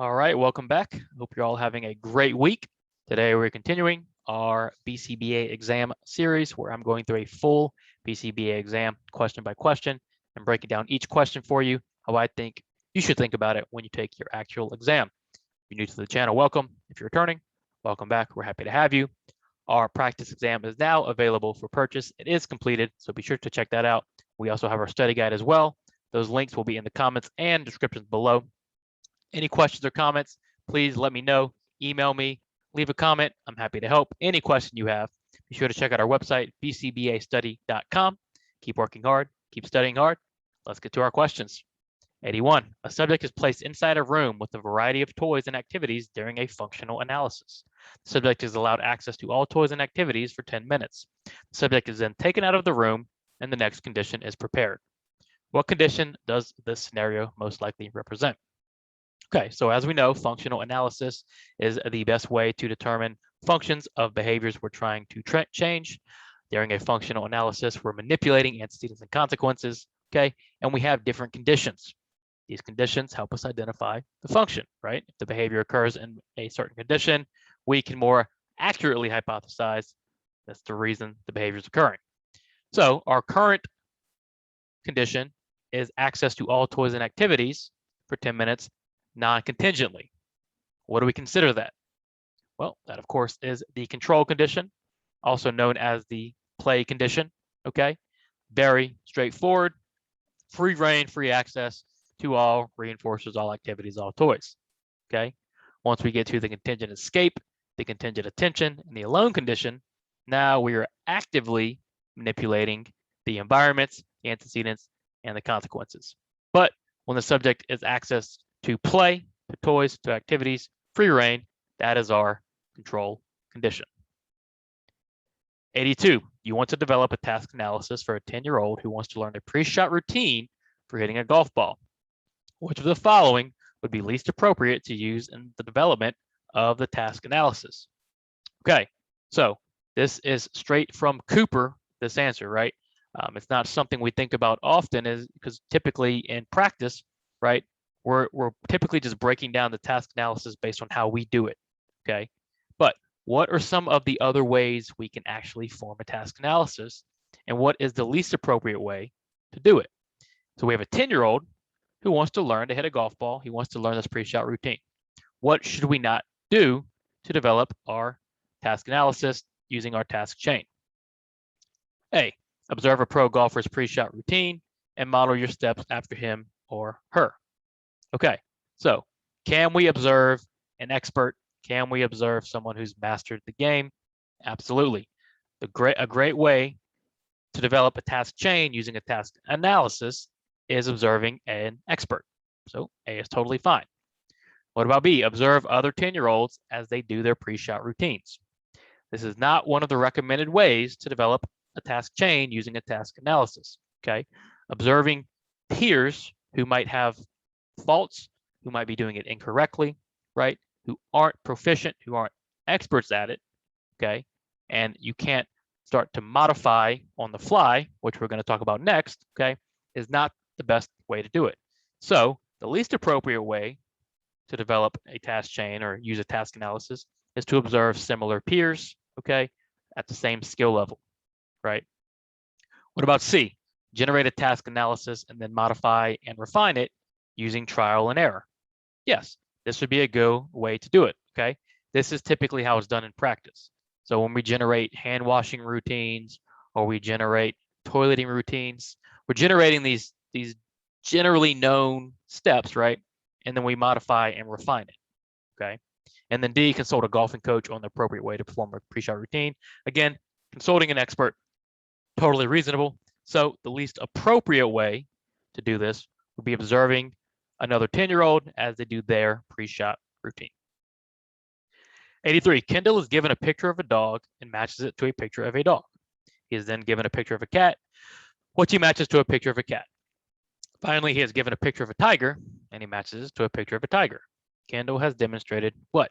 All right, welcome back. Hope you're all having a great week. Today we're continuing our BCBA exam series where I'm going through a full BCBA exam question by question and breaking down each question for you, how I think you should think about it when you take your actual exam. If you're new to the channel, welcome. If you're returning, welcome back. We're happy to have you. Our practice exam is now available for purchase. It is completed, so be sure to check that out. We also have our study guide as well. Those links will be in the comments and descriptions below. Any questions or comments, please let me know. Email me, leave a comment. I'm happy to help. Any question you have, be sure to check out our website, bcbastudy.com. Keep working hard, keep studying hard. Let's get to our questions. 81. A subject is placed inside a room with a variety of toys and activities during a functional analysis. The subject is allowed access to all toys and activities for 10 minutes. The subject is then taken out of the room and the next condition is prepared. What condition does this scenario most likely represent? Okay, so as we know, functional analysis is the best way to determine functions of behaviors we're trying to change. During a functional analysis, we're manipulating antecedents and consequences, okay? And we have different conditions. These conditions help us identify the function, right? If the behavior occurs in a certain condition, we can more accurately hypothesize that's the reason the behavior is occurring. So our current condition is access to all toys and activities for 10 minutes non-contingently. What do we consider that? Well, that of course is the control condition, also known as the play condition, okay? Very straightforward, free reign, free access to all reinforcers, all activities, all toys, okay? Once we get to the contingent escape, the contingent attention, and the alone condition, now we are actively manipulating the environments, the antecedents, and the consequences. But when the subject is access to play, to toys, to activities, free reign, that is our control condition. 82, you want to develop a task analysis for a 10-year-old who wants to learn a pre-shot routine for hitting a golf ball. Which of the following would be least appropriate to use in the development of the task analysis? Okay, so this is straight from Cooper, this answer, right? It's not something we think about often because typically in practice, right, we're typically just breaking down the task analysis based on how we do it, okay? But what are some of the other ways we can actually form a task analysis, and what is the least appropriate way to do it? So we have a 10-year-old who wants to learn to hit a golf ball. He wants to learn this pre-shot routine. What should we not do to develop our task analysis using our task chain? A, observe a pro golfer's pre-shot routine and model your steps after him or her. Okay, so can we observe an expert? Can we observe someone who's mastered the game? Absolutely. A great way to develop a task chain using a task analysis is observing an expert. So A is totally fine. What about B? Observe other 10-year-olds as they do their pre-shot routines. This is not one of the recommended ways to develop a task chain using a task analysis, okay? Observing peers who might have faults, who might be doing it incorrectly, right? Who aren't proficient, who aren't experts at it, okay? And you can't start to modify on the fly, which we're going to talk about next, okay, is not the best way to do it. So the least appropriate way to develop a task chain or use a task analysis is to observe similar peers, okay, at the same skill level, right? What about C? Generate a task analysis and then modify and refine it using trial and error. Yes, this would be a good way to do it, okay? This is typically how it's done in practice. So when we generate hand washing routines or we generate toileting routines, we're generating these generally known steps, right? And then we modify and refine it, okay? And then D, consult a golfing coach on the appropriate way to perform a pre-shot routine. Again, consulting an expert, totally reasonable. So the least appropriate way to do this would be observing another 10-year-old as they do their pre-shot routine. 83, Kendall is given a picture of a dog and matches it to a picture of a dog. He is then given a picture of a cat, which he matches to a picture of a cat. Finally, he is given a picture of a tiger and he matches it to a picture of a tiger. Kendall has demonstrated what?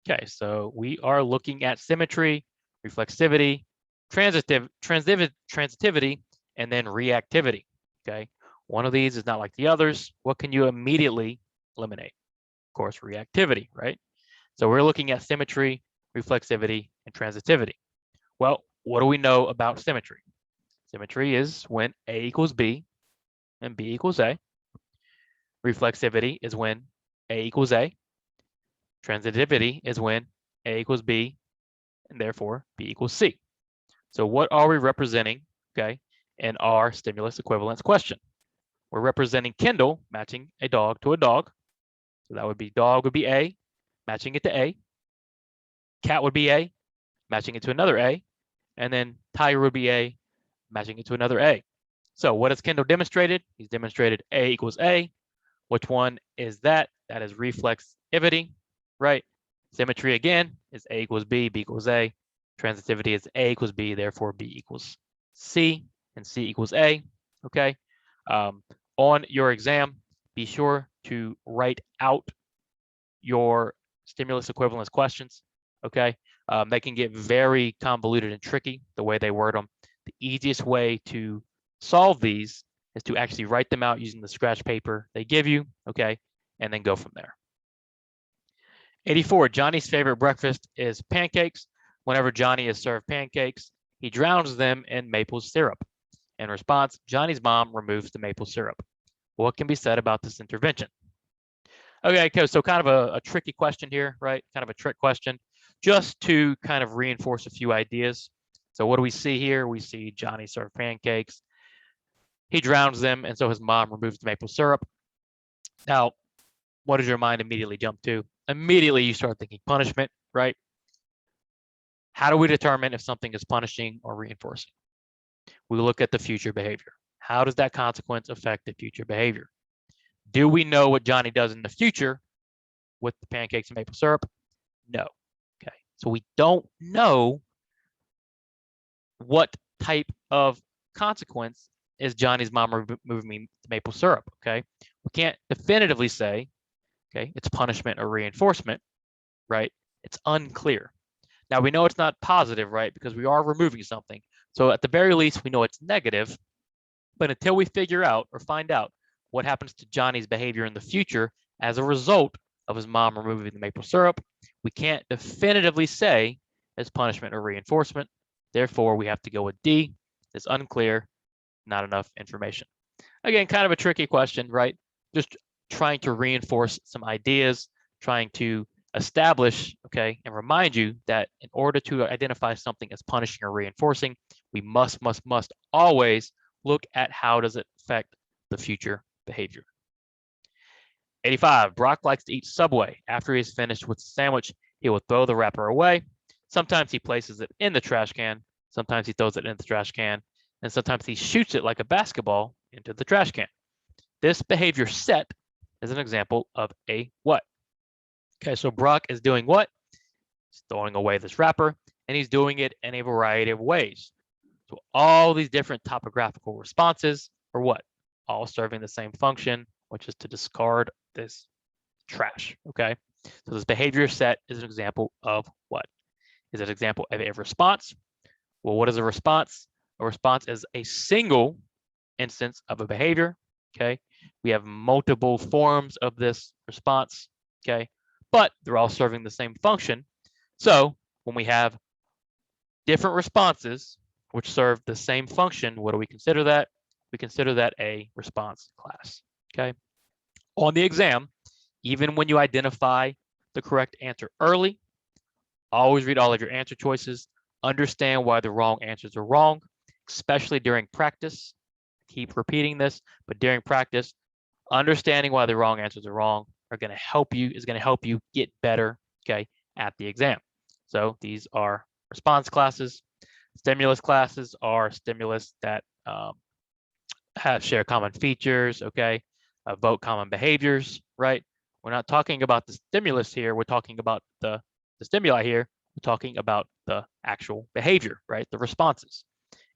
Okay, so we are looking at symmetry, reflexivity, transitivity, and then reactivity, okay? One of these is not like the others. What can you immediately eliminate? course, reactivity, right? So we're looking at symmetry, reflexivity, and transitivity. Well, what do we know about symmetry? Symmetry is when A equals B and B equals A. Reflexivity is when A equals A. Transitivity is when A equals B and therefore B equals C. So what are we representing, okay, in our stimulus equivalence question? We're representing Kindle matching a dog to a dog. So that would be dog would be A, matching it to A. Cat would be A, matching it to another A. And then tiger would be A, matching it to another A. So what has Kindle demonstrated? He's demonstrated A equals A. Which one is that? That is reflexivity, right? Symmetry again is A equals B, B equals A. Transitivity is A equals B, therefore B equals C, and C equals A, okay? On your exam, be sure to write out your stimulus equivalence questions, okay? They can get very convoluted and tricky the way they word them. The easiest way to solve these is to actually write them out using the scratch paper they give you, okay? And then go from there. 84, Johnny's favorite breakfast is pancakes. Whenever Johnny is served pancakes, he drowns them in maple syrup. In response, Johnny's mom removes the maple syrup. What can be said about this intervention? Okay, so kind of a tricky question here, right? Kind of a trick question, just to kind of reinforce a few ideas. So what do we see here? We see Johnny served pancakes. He drowns them, and so his mom removes the maple syrup. Now, what does your mind immediately jump to? Immediately you start thinking punishment, right? How do we determine if something is punishing or reinforcing? We look at the future behavior. How does that consequence affect the future behavior? Do we know what Johnny does in the future with the pancakes and maple syrup? No. Okay, so we don't know what type of consequence is Johnny's mom removing the maple syrup, okay? We can't definitively say, okay, it's punishment or reinforcement, right? It's unclear. Now we know it's not positive, right? Because we are removing something. So at the very least, we know it's negative, but until we figure out or find out what happens to Johnny's behavior in the future as a result of his mom removing the maple syrup, we can't definitively say it's punishment or reinforcement. Therefore, we have to go with D. It's unclear, not enough information. Again, kind of a tricky question, right? Just trying to reinforce some ideas, trying to establish, okay, and remind you that in order to identify something as punishing or reinforcing, we must always look at how does it affect the future behavior. 85, Brock likes to eat Subway. After he's finished with the sandwich, he will throw the wrapper away. Sometimes he places it in the trash can. Sometimes he throws it in the trash can. And sometimes he shoots it like a basketball into the trash can. This behavior set is an example of a what? Okay, so Brock is doing what? He's throwing away this wrapper, and he's doing it in a variety of ways. So all these different topographical responses are what? All serving the same function, which is to discard this trash, okay? So this behavior set is an example of what? Is it an example of a response? Well, what is a response? A response is a single instance of a behavior, okay? We have multiple forms of this response, okay? But they're all serving the same function. So when we have different responses which serve the same function, what do we consider that? We consider that a response class, okay? On the exam, even when you identify the correct answer early, always read all of your answer choices, understand why the wrong answers are wrong, especially during practice. Keep repeating this, but during practice, understanding why the wrong answers are wrong is going to help you get better, okay, at the exam. So these are response classes. Stimulus classes are stimulus that share common features, okay, evoke common behaviors, right? We're not talking about the stimulus here. We're talking about the stimuli here. We're talking about the actual behavior, right? The responses.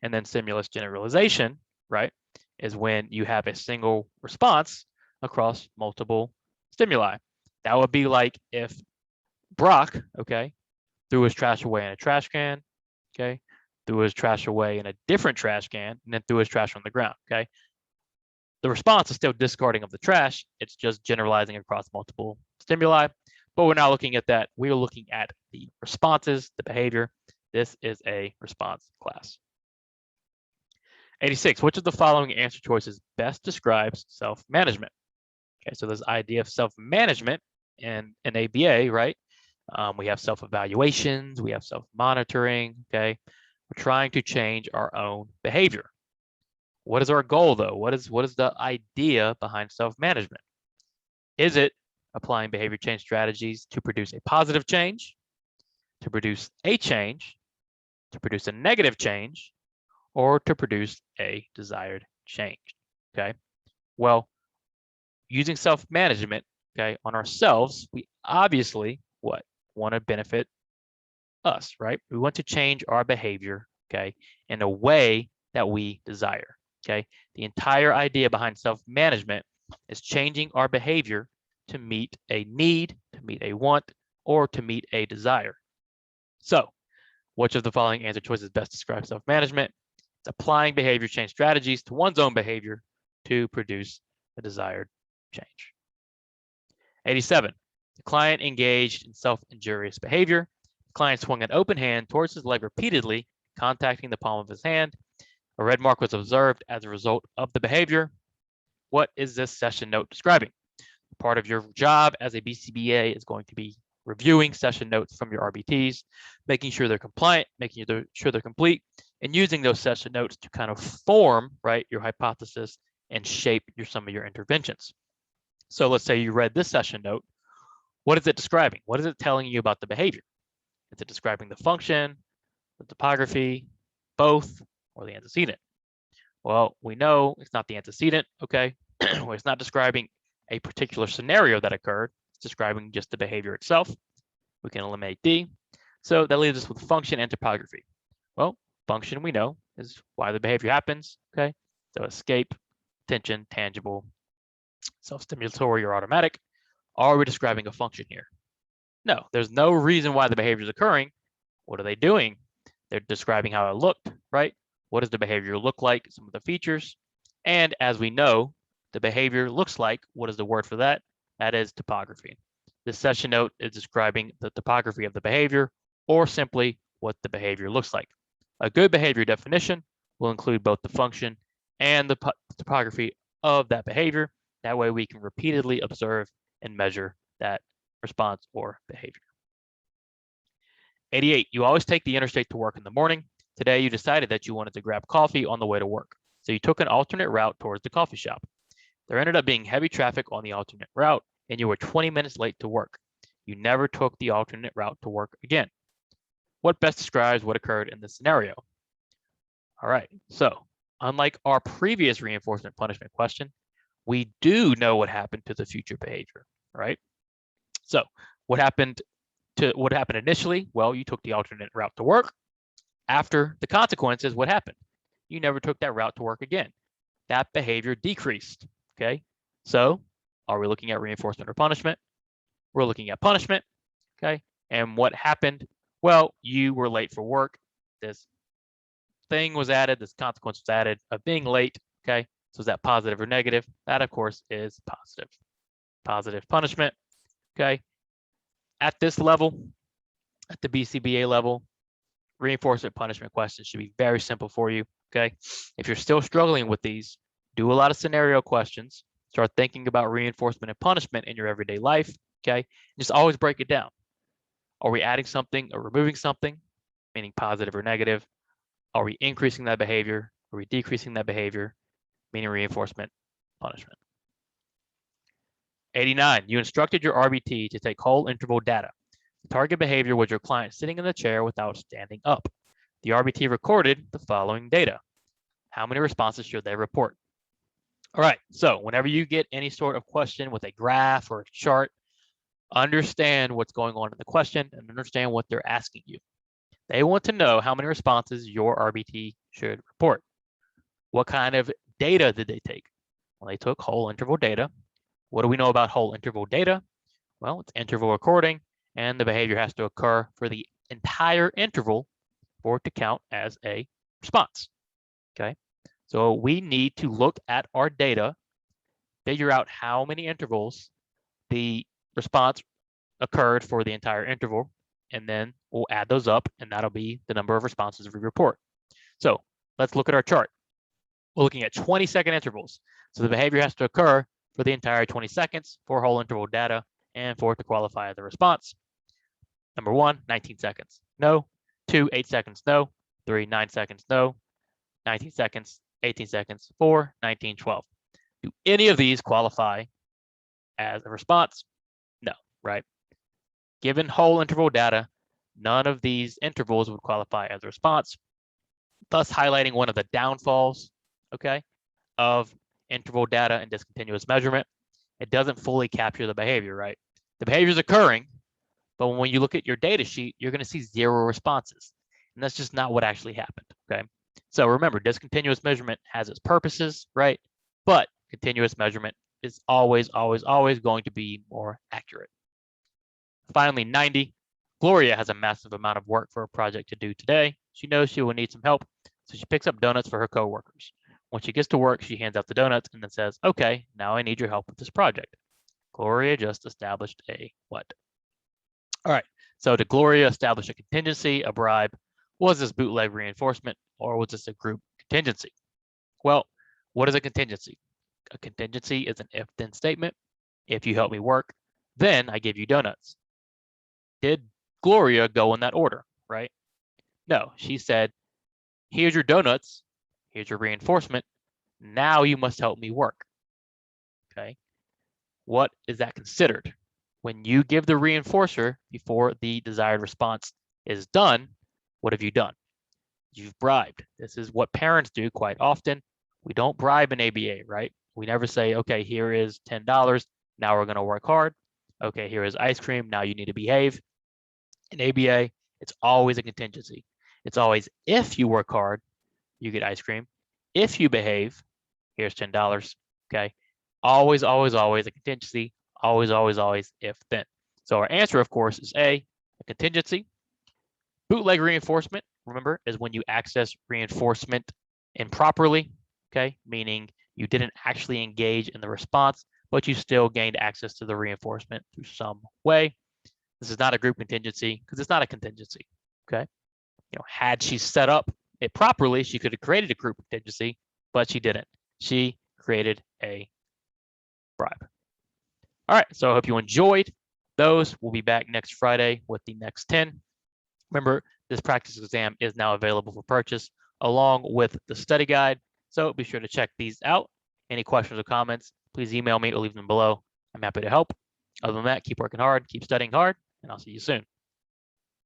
And then stimulus generalization, right, is when you have a single response across multiple stimuli. That would be like if Brock, okay, threw his trash away in a trash can, okay, threw his trash away in a different trash can, and then threw his trash on the ground, okay? The response is still discarding of the trash. It's just generalizing across multiple stimuli. But we're not looking at that. We are looking at the responses, the behavior. This is a response class. 86, which of the following answer choices best describes self-management? Okay, so this idea of self-management in ABA, right? We have self-evaluations, we have self-monitoring, okay? We're trying to change our own behavior. What is our goal though? What is the idea behind self-management? Is it applying behavior change strategies to produce a positive change, to produce a change, to produce a negative change, or to produce a desired change? Okay. Well, using self-management, okay, on ourselves, we obviously want to benefit us, right? We want to change our behavior, okay, in a way that we desire. Okay. The entire idea behind self-management is changing our behavior to meet a need, to meet a want, or to meet a desire. So, which of the following answer choices best describe self-management? It's applying behavior change strategies to one's own behavior to produce a desired change. 87, the client engaged in self-injurious behavior. The client swung an open hand towards his leg repeatedly, contacting the palm of his hand. A red mark was observed as a result of the behavior. What is this session note describing? Part of your job as a BCBA is going to be reviewing session notes from your RBTs, making sure they're compliant, making sure they're complete, and using those session notes to kind of form, right, your hypothesis and shape some of your interventions. So let's say you read this session note. What is it describing? What is it telling you about the behavior? Is it describing the function, the topography, both, or the antecedent? Well, we know it's not the antecedent, okay? It's not describing a particular scenario that occurred. It's describing just the behavior itself. We can eliminate D. So that leaves us with function and topography. Well, function we know is why the behavior happens, okay? So escape, tension, tangible, self-stimulatory, or automatic. Are we describing a function here? No, there's no reason why the behavior is occurring. What are they doing? They're describing how it looked, right? What does the behavior look like? Some of the features. And as we know, the behavior looks like, what is the word for that? That is topography. This session note is describing the topography of the behavior, or simply what the behavior looks like. A good behavior definition will include both the function and the topography of that behavior. That way we can repeatedly observe and measure that response or behavior. 88, you always take the interstate to work in the morning. Today you decided that you wanted to grab coffee on the way to work. So you took an alternate route towards the coffee shop. There ended up being heavy traffic on the alternate route, and you were 20 minutes late to work. You never took the alternate route to work again. What best describes what occurred in this scenario? All right, so unlike our previous reinforcement punishment question, we do know what happened to the future behavior, right? So what happened initially? Well, you took the alternate route to work. After the consequences, what happened? You never took that route to work again. That behavior decreased, okay? So are we looking at reinforcement or punishment? We're looking at punishment, okay? And what happened? Well, you were late for work. This thing was added, this consequence was added of being late, okay? So is that positive or negative? That, of course, is positive. Positive punishment, okay? At this level, at the BCBA level, reinforcement punishment questions should be very simple for you, okay? If you're still struggling with these, do a lot of scenario questions. Start thinking about reinforcement and punishment in your everyday life, okay? Just always break it down. Are we adding something or removing something, meaning positive or negative? Are we increasing that behavior? Are we decreasing that behavior, meaning reinforcement, punishment? 89, you instructed your RBT to take whole interval data. The target behavior was your client sitting in the chair without standing up. The RBT recorded the following data. How many responses should they report? All right, so whenever you get any sort of question with a graph or a chart, understand what's going on in the question and understand what they're asking you. They want to know how many responses your RBT should report. What kind of data did they take? Well, they took whole interval data. What do we know about whole interval data? Well, it's interval recording, and the behavior has to occur for the entire interval for it to count as a response, okay? So we need to look at our data figure out how many intervals the response occurred for the entire interval, and then we'll add those up, and that'll be the number of responses we report. So let's look at our chart. We're looking at 20-second intervals. So the behavior has to occur for the entire 20 seconds for whole interval data and for it to qualify as a response. Number 1, 19 seconds, no. 2, 8 seconds, no. 3, 9 seconds, no. 19 seconds, 18 seconds, 4, 19, 12. Do any of these qualify as a response? No, right? Given whole interval data, none of these intervals would qualify as a response, thus highlighting one of the downfalls, okay, of interval data and discontinuous measurement. It doesn't fully capture the behavior, right? The behavior is occurring, but when you look at your data sheet, you're going to see 0 responses. And that's just not what actually happened, okay? So remember, discontinuous measurement has its purposes, right? But continuous measurement is always, always, always going to be more accurate. Finally, 90. Gloria has a massive amount of work for a project to do today. She knows she will need some help, so she picks up donuts for her coworkers. When she gets to work, she hands out the donuts and then says, okay, now I need your help with this project. Gloria just established a what? All right, so did Gloria establish a contingency, a bribe? Was this bootleg reinforcement, or was this a group contingency? Well, what is a contingency? A contingency is an if-then statement. If you help me work, then I give you donuts. Did Gloria go in that order, right? No, she said, here's your donuts, here's your reinforcement, now you must help me work, okay? What is that considered? When you give the reinforcer before the desired response is done, what have you done? You've bribed. This is what parents do quite often. We don't bribe an ABA, right? We never say, okay, here is $10, now we're gonna work hard. Okay, here is ice cream, now you need to behave. In ABA, it's always a contingency. It's always, if you work hard, you get ice cream. If you behave, here's $10, okay? Always, always, always a contingency. Always, always, always, if then. So our answer, of course, is A, a contingency. Bootleg reinforcement, remember, is when you access reinforcement improperly, okay? Meaning you didn't actually engage in the response, but you still gained access to the reinforcement through some way. This is not a group contingency because it's not a contingency, okay? You know, had she set up it properly, she could have created a group contingency, but she didn't. She created a bribe. All right, so I hope you enjoyed those. We'll be back next Friday with the next 10. Remember, this practice exam is now available for purchase along with the study guide. So be sure to check these out. Any questions or comments, please email me or leave them below. I'm happy to help. Other than that, keep working hard, keep studying hard, and I'll see you soon.